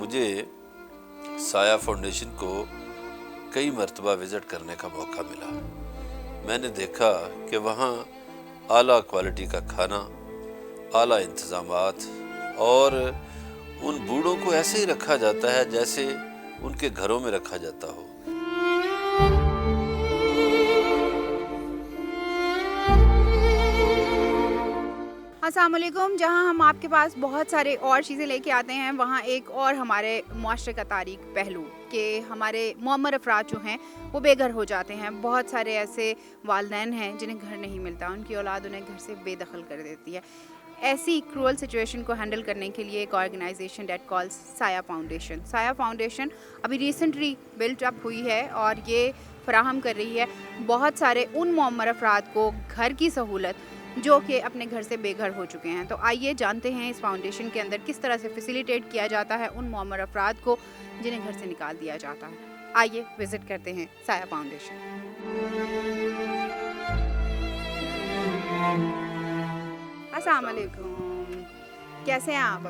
मुझे साया फाउंडेशन को कई मरतबा विज़िट करने का मौका मिला। मैंने देखा कि वहाँ आला क्वालिटी का खाना, आला इंतज़ामात और उन बूढ़ों को ऐसे ही रखा जाता है जैसे उनके घरों में रखा जाता हो। अस्सलाम वालेकुम। जहाँ हम आपके पास बहुत सारे और चीज़ें लेके आते हैं, वहाँ एक और हमारे मुआशरे का तारीख पहलू कि हमारे मुअम्मर अफराद जो हैं वो बेघर हो जाते हैं। बहुत सारे ऐसे वालिदैन हैं जिन्हें घर नहीं मिलता, उनकी औलाद उन्हें घर से बेदखल कर देती है। ऐसी क्रूअल सिचुएशन को हैंडल करने के लिए एक ऑर्गेनाइजेशन डेट कॉल्स साया फाउंडेशन अभी रिसेंटली बिल्ट अप हुई है और ये फराहम कर रही है बहुत सारे उन मुअम्मर अफराद को घर की सहूलत जो कि अपने घर से बेघर हो चुके हैं। तो आइए जानते हैं इस फाउंडेशन के अंदर किस तरह से फैसिलिटेट किया जाता है उन मुअम्मर अफराद को जिन्हें घर से निकाल दिया जाता है। आइए विज़िट करते हैं साया फाउंडेशन। अस्सलाम वालेकुम, कैसे हैं आप?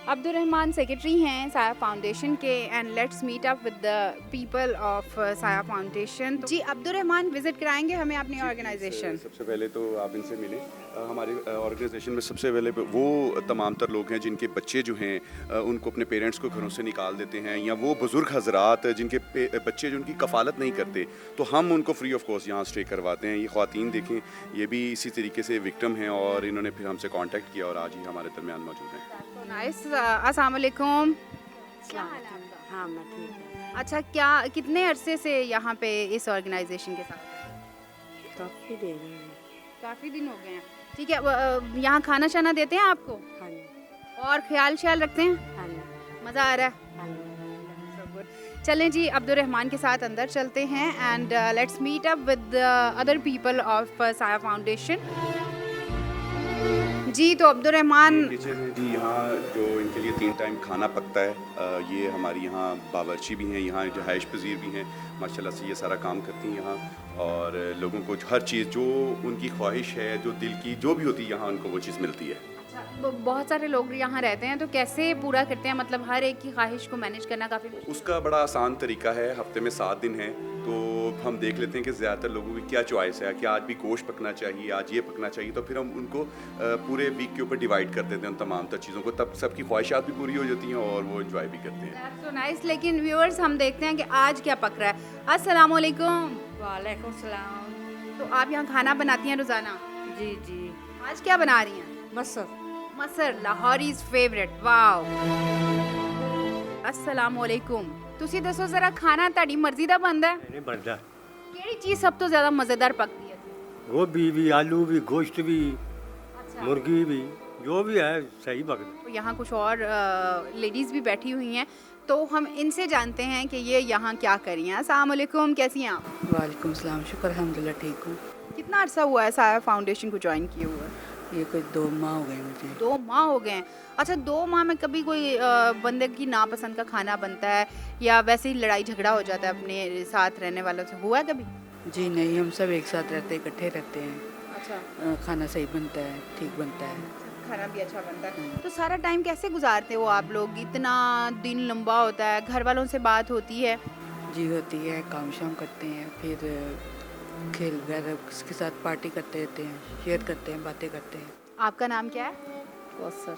अब्दुर्रहमान सेक्रेटरी हैं साया फाउंडेशन के and let's meet up with the people of Saya Foundation. जी अब्दुर्रहमान, विजिट कराएंगे हमें अपनी ऑर्गेनाइजेशन? सबसे पहले तो आप इनसे मिलें। हमारी ऑर्गेनाइजेशन में सबसे पहले वो तमाम तर लोग हैं जिनके बच्चे जो हैं उनको अपने पेरेंट्स को घरों से निकाल देते हैं, या वो बुज़ुर्ग हजरात जिनके बच्चे जो उनकी कफ़ालत नहीं करते, तो हम उनको फ्री ऑफ कॉस्ट यहाँ स्टे करवाते हैं। ये ख़वातीन देखें, ये भी इसी तरीके से विक्टिम हैं और इन्होंने फिर हमसे कांटेक्ट किया और आज ही हमारे दरमियान मौजूद हैं। नाइस। अस्सलाम वालेकुम। क्या हाल है आपका? हाँ, मैं ठीक है। अच्छा, क्या कितने अरसे से यहाँ पे इस ऑर्गेनाइजेशन के साथ? काफ़ी देर हो गई। काफ़ी दिन हो गए हैं। ठीक है, यहाँ खाना शाना देते हैं आपको हाँ जी, और ख्याल रखते हैं? हाँ जी, मज़ा आ रहा है? हाँ जी। चलें जी, अब्दुर्रहमान के साथ अंदर चलते हैं and let's meet up with other people of Saya Foundation. जी तो अब्दुर्रहमान, किचन है जी, यहाँ जो इनके लिए 3 टाइम खाना पकता है। ये हमारी यहाँ बावर्ची भी हैं, यहाँ रहायश पजीर भी हैं, माशाल्लाह से ये सारा काम करती हैं यहाँ। और लोगों को हर चीज़ जो उनकी ख्वाहिश है, जो दिल की जो भी होती है, यहाँ उनको वो चीज़ मिलती है। बहुत सारे लोग यहाँ रहते हैं, तो कैसे पूरा करते हैं? मतलब हर एक की ख्वाहिश को मैनेज करना काफ़ी मुश्किल। उसका बड़ा आसान तरीका है, हफ्ते में 7 दिन है, तो हम देख लेते हैं कि ज़्यादातर लोगों की क्या चॉइस है कि आज भी गोश्त पकना चाहिए, आज ये पकना चाहिए, तो फिर हम उनको पूरे वीक के ऊपर डिवाइड कर देते हैं उन तमाम तर चीज़ों को, तब सबकी ख्वाहिशात भी पूरी हो जाती हैं और वो एंजॉय भी करते हैं। That's so nice। लेकिन व्यूअर्स, हम देखते हैं कि आज क्या पक रहा है। अस्सलाम वालेकुम। वालेकुम सलाम। तो आप यहाँ खाना बनाती हैं रोज़ाना? जी जी। आज क्या बना रही हैं? मसर, लाहौरीज़ फेवरेट। वाओ। अस्सलाम वालेकुम। ਤੁਸੀਂ ਦੱਸੋ ਜ਼ਰਾ, ਖਾਣਾ ਤੁਹਾਡੀ ਮਰਜ਼ੀ ਦਾ ਬਣਦਾ ਹੈ? नहीं बनता। ਕਿਹੜੀ ਚੀਜ਼ ਸਭ ਤੋਂ ਜ਼ਿਆਦਾ ਮਜ਼ੇਦਾਰ ਪੱਕਦੀ ਹੈ? गोभी भी, आलू भी, गोश्त भी, अच्छा। मुर्गी भी, जो भी है सही पकता। तो यहाँ कुछ और लेडीज़ भी बैठी हुई हैं, तो हम इनसे जानते हैं कि ये यहाँ क्या कर रही हैं। अस्सलाम वालेकुम, कैसी हैं आप? वालेकुम सलाम, शुक्र अल्हम्दुलिल्लाह ठीक हूँ। कितना अरसा हुआ है साया फाउंडेशन को ज्वाइन किए हुए? ये कोई 2 माह हो गए मुझे। 2 माह हो गए हैं। अच्छा, 2 माह में कभी कोई बंदे की नापसंद का खाना बनता है या वैसे ही लड़ाई झगड़ा हो जाता है अपने साथ रहने वालों से? हुआ है कभी? जी नहीं, हम सब एक साथ रहते हैं, इकट्ठे रहते हैं। अच्छा, खाना सही बनता है, ठीक बनता है। खाना भी अच्छा बनता है। तो सारा टाइम कैसे गुजारते हो आप लोग? इतना दिन लंबा होता है, घर वालों से बात होती है? जी होती है, काम शाम करते हैं, फिर खेल वगैरह उसके साथ पार्टी करते रहते हैं, शेयर करते हैं, बातें करते हैं। आपका नाम क्या है? कौसर।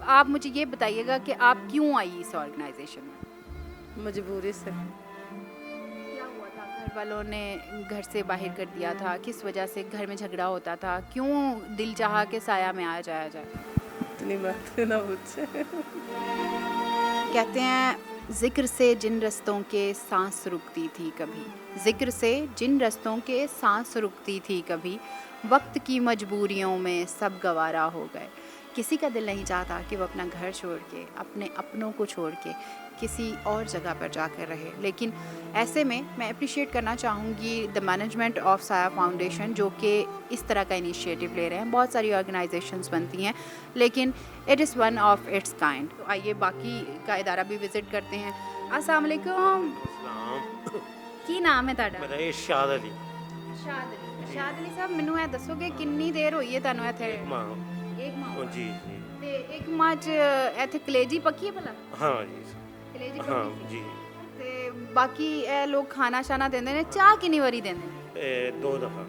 आप मुझे ये बताइएगा कि आप क्यों आई इस ऑर्गेनाइजेशन में? मजबूरी से। क्या हुआ था? घर वालों ने घर से बाहर कर दिया था? किस वजह से घर में झगड़ा होता था? क्यों दिल चाहा कि साया में आ जाया जाए? इतनी बात ना मुझसे। कहते हैं, जिक्र से जिन रस्तों के सांस रुकती थी कभी, जिक्र से जिन रस्तों के सांस रुकती थी कभी, वक्त की मजबूरियों में सब गवारा हो गए। किसी का दिल नहीं चाहता कि वो अपना घर छोड़ के, अपने अपनों को छोड़ के किसी और जगह पर जाकर रहे। लेकिन ऐसे में मैं अप्रिशिएट करना चाहूँगी the management of Saya foundation, जो कि इस तरह का इनिशिएटिव ले रहे हैं। बहुत सारी ऑर्गेनाइजेशंस बनती हैं, लेकिन it is one of its kind. तो आइए बाकी का इदारा भी विज़िट करते हैं। अस्सलाम वालेकुम। की नाम है ਤੁਹਾਡਾ? मेरा इरशाद अली। शाद अली। शाद अली साहब, ਮੈਨੂੰ ਇਹ ਦੱਸੋਗੇ ਕਿੰਨੀ ਦੇਰ ਹੋਈ ਹੈ ਤੁਹਾਨੂੰ ਇੱਥੇ? एक माह। एक माह। जी जी। ਤੇ ਇੱਕ ਮੱਝ ਇੱਥੇ ਕਲੇਜੀ ਪੱਕੀ ਹੈ ਭਲਾ ਹਾਂ ਜੀ ਕਲੇਜੀ ਹਾਂ ਪੱਕੀ ਜੀ ਤੇ ਬਾਕੀ ਇਹ ਲੋਕ ਖਾਣਾ ਸ਼ਾਨਾ ਦਿੰਦੇ ਨੇ ਚਾਹ ਕਿੰਨੀ ਵਾਰੀ ਦਿੰਦੇ ਨੇ ਇਹ 2 ਦਫਾ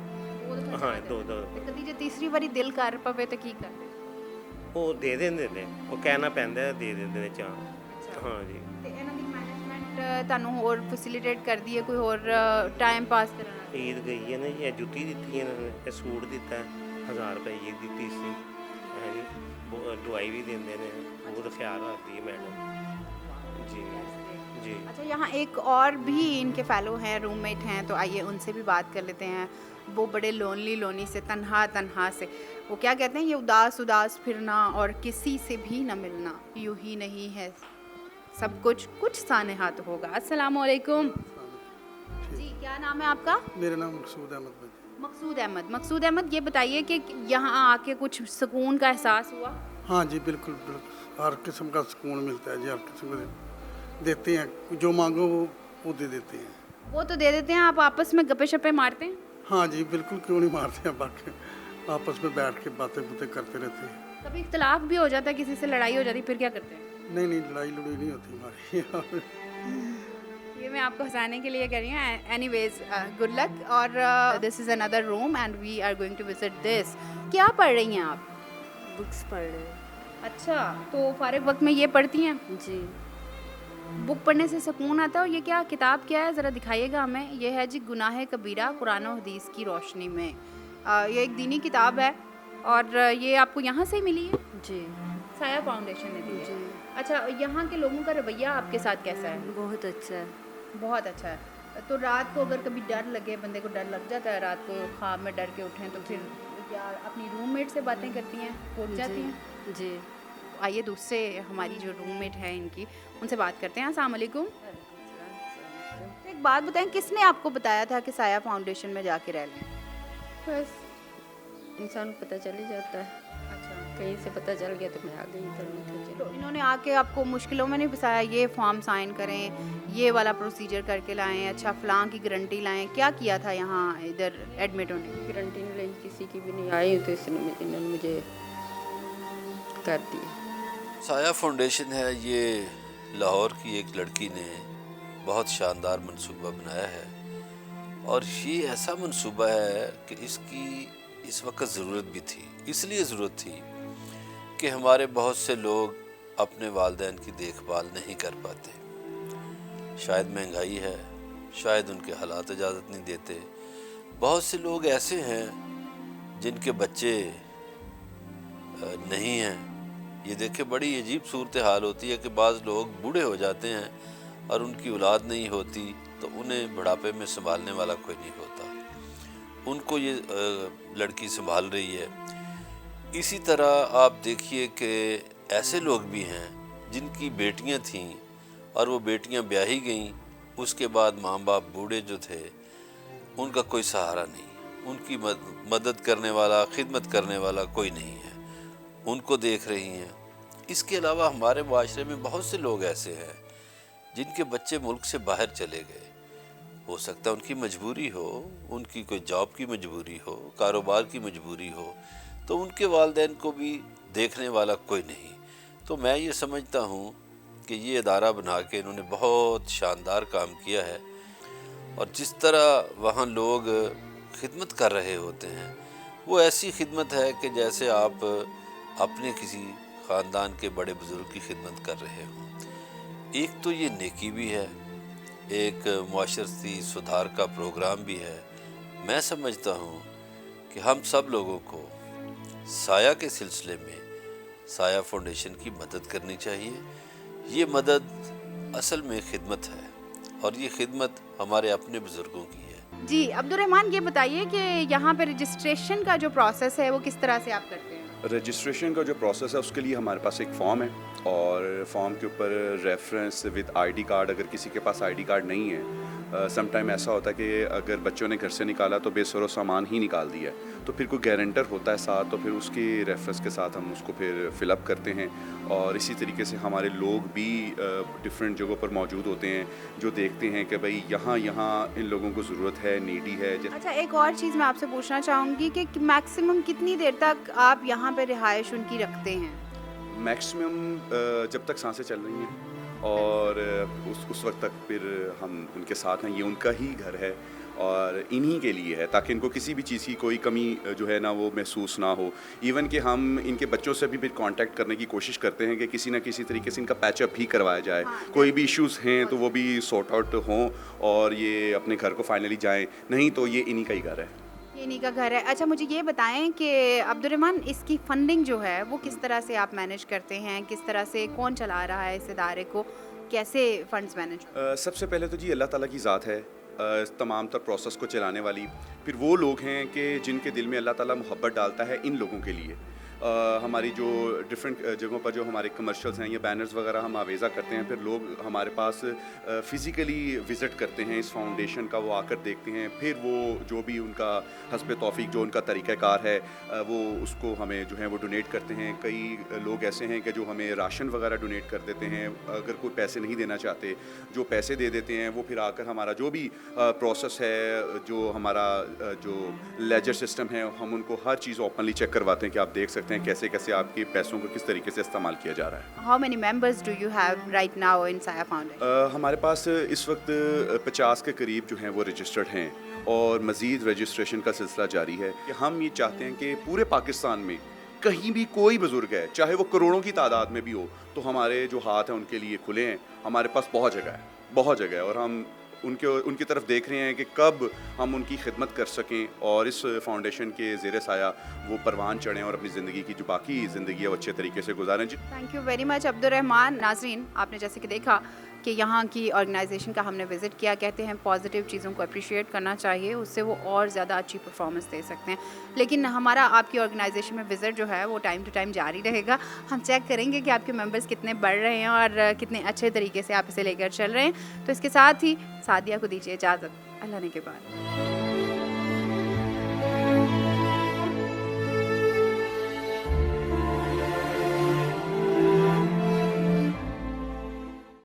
ਹਾਂ 2 ਤੇ ਦਫਾ ਕਦੀ ਜੇ ਤੀਸਰੀ ਵਾਰੀ ਦਿਲ ਕਰ ਪਵੇ ਤਾਂ ਕੀ ਕਰਦੇ ਉਹ ਦੇ ਦਿੰਦੇ ਨੇ ਉਹ ਕਹਿਣਾ ਪੈਂਦਾ ਹੈ, ਦੇ ਦਿੰਦੇ ਨੇ ਚਾਹ ਹਾਂ ਜੀ ਤੇ ਇਹਨਾਂ ਦੀ ਮੈਨੇਜਮੈਂਟ ਤੁਹਾਨੂੰ ਹੋਰ ਫੈਸਿਲਿਟੇਟ ਕਰਦੀ ਹੈ ਕੋਈ ਹੋਰ ਟਾਈਮ ਪਾਸ ਕਰਨ ਵਾਸਤੇ? ਈਦ ਗਈ ਹੈ ਨਾ ਜੀ ਇਹ ਜੁੱਤੀ ਦਿੱਤੀ ਇਹਨਾਂ ਨੇ ਇਹ ਸੂਟ ਦਿੱਤਾ 1000 ਰੁਪਏ ਈਦ ਦਿੱਤੀ ਸੀ ਹੈ ਜੀ ਦਵਾਈ ਵੀ ਦਿੰਦੇ ਨੇ ਬਹੁਤ ਖਿਆਲ ਰੱਖਦੀ ਹੈ मैडम जी जी अच्छा यहाँ एक और भी इनके फेलो हैं रूममेट हैं तो आइए उनसे भी बात कर लेते हैं वो बड़े लोनली से तन्हा से वो क्या कहते हैं ये उदास फिरना और किसी से भी न मिलना यूं ही नहीं है सब कुछ सानेहात होगा। अस्सलाम वालेकुम जी क्या नाम है आपका? मेरा नाम मकसूद अहमद भाई। मकसूद अहमद ये बताइए कि यहाँ आके कुछ सुकून का एहसास हुआ? हाँ जी बिल्कुल हर किस्म का सुकून मिलता है जी हर किस्म के देते हैं जो मांगो वो दे देते हैं। वो तो दे देते हैं आप आपस में गप्पे शप्पे मारते हैं? हाँ जी बिल्कुल क्यों नहीं मारते हैं बाकी आपस में बैठ के बातें करते रहते हैं। कभी इख्तलाफ भी हो जाता है किसी से लड़ाई हो जाती है फिर क्या करते हैं? नहीं लड़ाई नहीं होती हमारी ये मैं आपको हंसाने के लिए कह रही हूँ। एनीवेज गुड लक और this is another room and we are going to visit this. क्या पढ़ रही हैं आप? बुक्स पढ़ रहे हैं अच्छा तो फारिग वक्त में ये पढ़ती हैं? जी। बुक पढ़ने से सुकून आता है। और ये क्या किताब क्या है ज़रा दिखाइएगा हमें। ये है जी गुनाह कबीरा कुरान और हदीस की रोशनी में। ये एक दीनी किताब है और ये आपको यहाँ से ही मिली है? जी साया फाउंडेशन ने दी है। जी। अच्छा यहाँ के लोगों का रवैया आपके साथ कैसा है? बहुत अच्छा है। बहुत अच्छा है। तो रात को अगर कभी डर लगे बंदे को डर लग जाता है रात को ख्वाब में डर के उठें तो फिर क्या अपनी रूममेट से बातें करती हैं उठ जाती हैं? जी। आइए दूसरे हमारी जो रूममेट है इनकी उनसे बात करते हैं। अस्सलाम वालेकुम। तो एक बात बताएं किसने आपको बताया था कि साया फाउंडेशन में जाके रह लें? बस इंसान को पता चल ही जाता है। अच्छा कहीं से पता चल गया तो मैं आ गई इधर नहीं तो इन्होंने आके आपको मुश्किलों में नहीं फंसाया ये फॉर्म साइन करें ये वाला प्रोसीजर करके लाएं अच्छा फलां की गारंटी लाएं क्या किया था यहाँ इधर एडमिट होने? गारंटी नहीं ली किसी की भी नहीं आई तो इन्होंने मुझे कर दिया। साया फाउंडेशन है ये लाहौर की एक लड़की ने बहुत शानदार मंसूबा बनाया है और ये ऐसा मंसूबा है कि इसकी इस वक्त ज़रूरत भी थी। इसलिए ज़रूरत थी कि हमारे बहुत से लोग अपने वालिदैन की देखभाल नहीं कर पाते। शायद महंगाई है, शायद उनके हालात इजाज़त नहीं देते। बहुत से लोग ऐसे हैं जिनके बच्चे नहीं हैं। ये देखे बड़ी अजीब सूरत हाल होती है कि बाज़ लोग बूढ़े हो जाते हैं और उनकी औलाद नहीं होती तो उन्हें बुढ़ापे में संभालने वाला कोई नहीं होता। उनको ये लड़की संभाल रही है। इसी तरह आप देखिए कि ऐसे लोग भी हैं जिनकी बेटियां थीं और वो बेटियां ब्याही गईं, उसके बाद माँ बाप बूढ़े जो थे उनका कोई सहारा नहीं, उनकी मदद करने वाला खिदमत करने वाला कोई नहीं है, उनको देख रही हैं। इसके अलावा हमारे माशरे में बहुत से लोग ऐसे हैं जिनके बच्चे मुल्क से बाहर चले गए। हो सकता है उनकी मजबूरी हो, उनकी कोई जॉब की मजबूरी हो, कारोबार की मजबूरी हो, तो उनके वालिदैन को भी देखने वाला कोई नहीं। तो मैं ये समझता हूँ कि ये अदारा बना के इन्होंने बहुत शानदार काम किया है और जिस तरह वहाँ लोग खिदमत कर रहे होते हैं वो ऐसी खिदमत है कि जैसे आप अपने किसी ख़ानदान के बड़े बुज़ुर्ग की खिदमत कर रहे हों। एक तो ये नेकी भी है, एक मुआशरती सुधार का प्रोग्राम भी है। मैं समझता हूँ कि हम सब लोगों को साया के सिलसिले में साया फाउंडेशन की मदद करनी चाहिए। ये मदद असल में खिदमत है और ये खिदमत हमारे अपने बुज़ुर्गों की है। जी अब्दुर्रहमान ये बताइए कि यहाँ पे रजिस्ट्रेशन का जो प्रोसेस है वो किस तरह से आप करते हैं? रजिस्ट्रेशन का जो प्रोसेस है उसके लिए हमारे पास एक फ़ॉर्म है और फॉर्म के ऊपर रेफरेंस विद आईडी कार्ड, अगर किसी के पास आईडी कार्ड नहीं है, समटाइम ऐसा होता है कि अगर बच्चों ने घर से निकाला तो बेसरो सामान ही निकाल दिया, तो फिर कोई गारंटर होता है साथ, तो फिर उसके रेफरेंस के साथ हम उसको फिर फिलअप करते हैं। और इसी तरीके से हमारे लोग भी डिफरेंट जगहों पर मौजूद होते हैं जो देखते हैं कि भाई यहाँ इन लोगों को ज़रूरत है, नीडी है। अच्छा एक और चीज़ मैं आपसे पूछना चाहूँगी कि मैक्सिमम कितनी देर तक आप यहाँ पे रिहाइश उनकी रखते हैं? मैक्सिमम जब तक सांसें चल रही हैं और उस वक्त तक फिर हम उनके साथ हैं। ये उनका ही घर है और इन्हीं के लिए है, ताकि इनको किसी भी चीज़ की कोई कमी जो है ना वो महसूस ना हो। इवन कि हम इनके बच्चों से भी फिर कांटेक्ट करने की कोशिश करते हैं कि किसी ना किसी तरीके से इनका पैचअप भी करवाया जाए। कोई भी इश्यूज़ हैं तो वो भी सॉर्ट आउट हों और ये अपने घर को फाइनली जाएं, नहीं तो ये इन्हीं का ही घर है। ये इन्हीं का घर है। अच्छा, मुझे ये बताएं कि अब्दुर्रहमान, इसकी फंडिंग जो है वो किस तरह से आप मैनेज करते हैं? किस तरह से, कौन चला रहा है इस इदारे को, कैसे फंड्स मैनेज? सबसे पहले तो जी अल्लाह ताला की ज़ात है तमाम तर प्रोसेस को चलाने वाली। फिर वो लोग हैं कि जिनके दिल में अल्लाह ताला मोहब्बत डालता है इन लोगों के लिए। हमारी जो डिफरेंट जगहों पर जो हमारे कमर्शियल्स हैं या बैनर्स वगैरह हम आवेज़ा करते हैं, फिर लोग हमारे पास फ़िज़िकली विज़िट करते हैं इस फाउंडेशन का, वो आकर देखते हैं। फिर वो जो भी उनका हस्ब तौफ़ीक जो उनका तरीक़ाकार है वो उसको हमें जो है वो डोनेट करते हैं। कई लोग ऐसे हैं कि जो हमें राशन वगैरह डोनेट कर देते हैं। अगर कोई पैसे नहीं देना चाहते, जो पैसे दे देते हैं वो फिर आकर हमारा जो भी प्रोसेस है, जो हमारा जो लेजर सिस्टम है, हम उनको हर चीज़ ओपनली चेक करवाते हैं कि आप देख सकते हैं कैसे कैसे आपके पैसों को किस तरीके से इस्तेमाल किया जा रहा है। How many members do you have right now in साया फाउंडेशन? हमारे पास इस वक्त 50 के करीब जो हैं वो रजिस्टर्ड हैं और मज़ीद रजिस्ट्रेशन का सिलसिला जारी है। कि हम ये चाहते हैं कि पूरे पाकिस्तान में कहीं भी कोई बुज़ुर्ग है, चाहे वो करोड़ों की तादाद में भी हो, तो हमारे जो हाथ हैं उनके लिए खुले हैं। हमारे पास बहुत जगह है और हम उनकी तरफ देख रहे हैं कि कब हम उनकी खिदमत कर सकें और इस फाउंडेशन के ज़ेर साया वो परवान चढ़ें और अपनी ज़िंदगी की जो बाकी ज़िंदगी है वो अच्छे तरीके से गुजारें। Thank you very much Abdurrahman. नाज़रीन, आपने जैसे कि देखा कि यहाँ की ऑर्गेनाइजेशन का हमने विज़िट किया। कहते हैं पॉजिटिव चीज़ों को अप्रिशिएट करना चाहिए, उससे वो और ज़्यादा अच्छी परफॉर्मेंस दे सकते हैं। लेकिन हमारा आपकी ऑर्गेनाइजेशन में विज़िट जो है वो टाइम टू टाइम जारी रहेगा। हम चेक करेंगे कि आपके मेंबर्स कितने बढ़ रहे हैं और कितने अच्छे तरीके से आप इसे लेकर चल रहे हैं। तो इसके साथ ही सादिया को दीजिए इजाज़त। अल्लाह ने के बाद।